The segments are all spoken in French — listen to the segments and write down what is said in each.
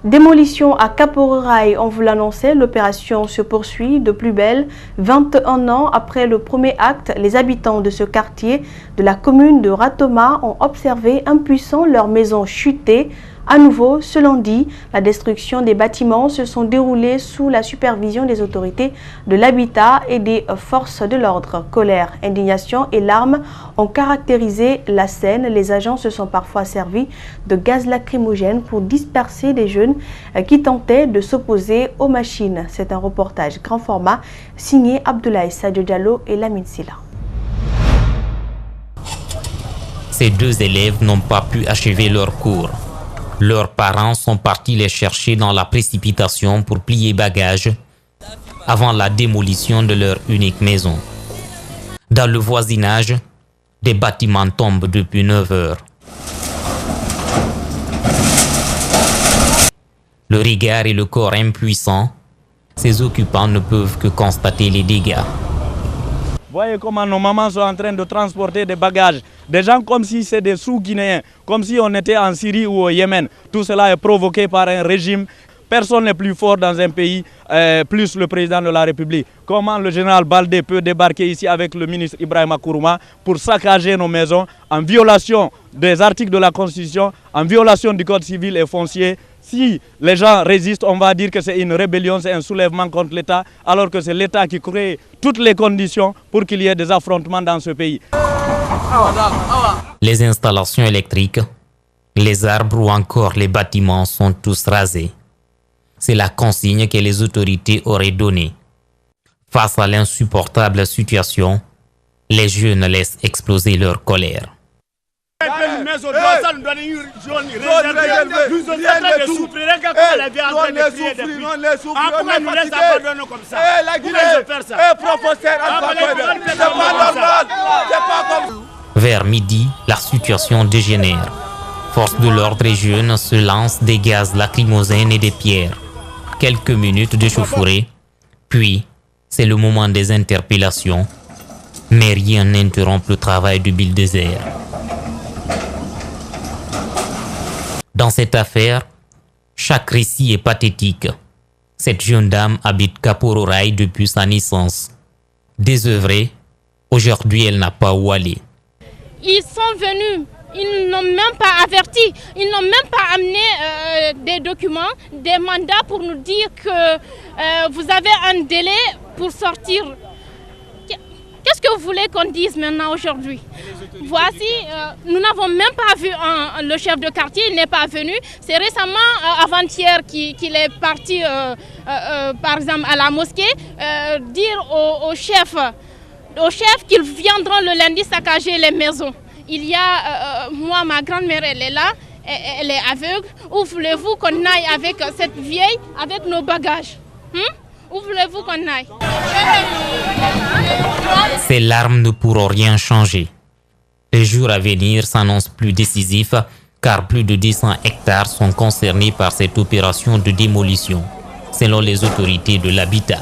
Démolition à Kapororaï, on vous l'annonçait, l'opération se poursuit de plus belle. 21 ans après le premier acte, les habitants de ce quartier de la commune de Ratoma ont observé impuissants leurs maisons chuter. À nouveau, ce lundi, la destruction des bâtiments se sont déroulées sous la supervision des autorités de l'habitat et des forces de l'ordre. Colère, indignation et larmes ont caractérisé la scène. Les agents se sont parfois servis de gaz lacrymogène pour disperser des jeunes qui tentaient de s'opposer aux machines. C'est un reportage grand format signé Abdoulaye Sadio Diallo et Lamine Silla. Ces deux élèves n'ont pas pu achever leur cours. Leurs parents sont partis les chercher dans la précipitation pour plier bagages avant la démolition de leur unique maison. Dans le voisinage, des bâtiments tombent depuis 9 heures. Le regard et le corps impuissants, ces occupants ne peuvent que constater les dégâts. Voyez comment nos mamans sont en train de transporter des bagages. Des gens comme si c'est des sous-guinéens, comme si on était en Syrie ou au Yémen. Tout cela est provoqué par un régime. Personne n'est plus fort dans un pays, plus le président de la République. Comment le général Baldé peut débarquer ici avec le ministre Ibrahima Kourouma pour saccager nos maisons en violation des articles de la Constitution, en violation du Code civil et foncier. Si les gens résistent, on va dire que c'est une rébellion, c'est un soulèvement contre l'État, alors que c'est l'État qui crée toutes les conditions pour qu'il y ait des affrontements dans ce pays. Les installations électriques, les arbres ou encore les bâtiments sont tous rasés. C'est la consigne que les autorités auraient donnée. Face à l'insupportable situation, les jeunes laissent exploser leur colère. Vers midi, la situation dégénère. Forces de l'ordre et jeunes se lancent des gaz lacrymogènes et des pierres. Quelques minutes d'échauffourée, puis c'est le moment des interpellations, mais rien n'interrompt le travail du bulldozer. Dans cette affaire, chaque récit est pathétique. Cette jeune dame habite Kapororaï depuis sa naissance. Désœuvrée, aujourd'hui elle n'a pas où aller. Ils sont venus, ils n'ont même pas averti, ils n'ont même pas amené des documents, des mandats pour nous dire que vous avez un délai pour sortir. Qu'est-ce que vous voulez qu'on dise maintenant aujourd'hui? Voici, nous n'avons même pas vu le chef de quartier, il n'est pas venu. C'est récemment, avant-hier, qu'il est parti, par exemple, à la mosquée, dire au chef qu'ils viendront le lundi saccager les maisons. Il y a, moi, ma grand-mère, elle est là, elle est aveugle. Où voulez-vous qu'on aille avec cette vieille, avec nos bagages? Où voulez-vous qu'on aille? Ces larmes ne pourront rien changer. Les jours à venir s'annoncent plus décisifs car plus de 200 hectares sont concernés par cette opération de démolition, selon les autorités de l'habitat.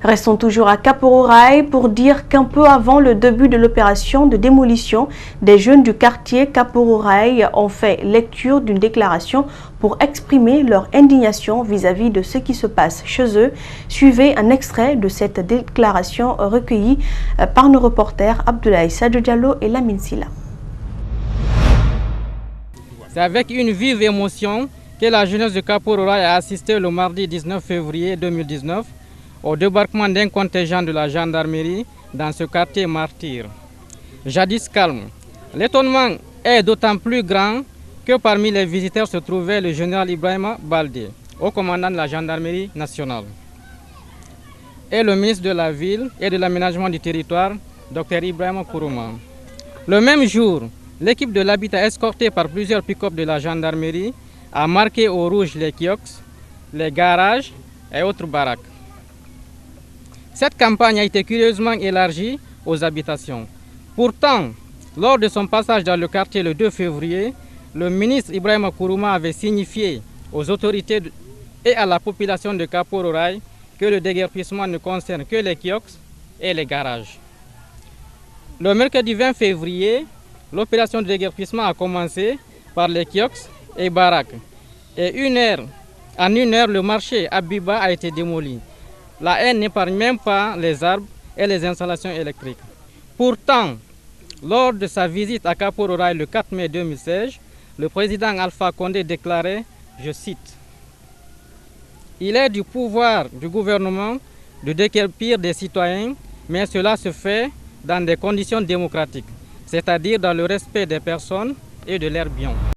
Restons toujours à Kapororaï pour dire qu'un peu avant le début de l'opération de démolition, des jeunes du quartier Kapororaï ont fait lecture d'une déclaration pour exprimer leur indignation vis-à-vis de ce qui se passe chez eux. Suivez un extrait de cette déclaration recueillie par nos reporters Abdoulaye Sadio Diallo et Lamine Silla. C'est avec une vive émotion que la jeunesse de Kapororaï a assisté le mardi 19 février 2019 au débarquement d'un contingent de la gendarmerie dans ce quartier martyr. Jadis calme, l'étonnement est d'autant plus grand que parmi les visiteurs se trouvait le général Ibrahima Baldé, haut commandant de la gendarmerie nationale, et le ministre de la Ville et de l'Aménagement du territoire, Dr Ibrahima Kourouma. Le même jour, l'équipe de l'habitat escortée par plusieurs pick-up de la gendarmerie a marqué au rouge les kiosques, les garages et autres baraques. Cette campagne a été curieusement élargie aux habitations. Pourtant, lors de son passage dans le quartier le 2 février, le ministre Ibrahima Kourouma avait signifié aux autorités et à la population de Kapororaï que le déguerpissement ne concerne que les kiosques et les garages. Le mercredi 20 février, l'opération de déguerpissement a commencé par les kiosques et baraques. Et en une heure, le marché Abiba a été démoli. La haine n'épargne même pas les arbres et les installations électriques. Pourtant, lors de sa visite à Kapororaï le 4 mai 2016, le président Alpha Condé déclarait, je cite, « Il est du pouvoir du gouvernement de déguerpir des citoyens, mais cela se fait dans des conditions démocratiques, c'est-à-dire dans le respect des personnes et de leurs biens. »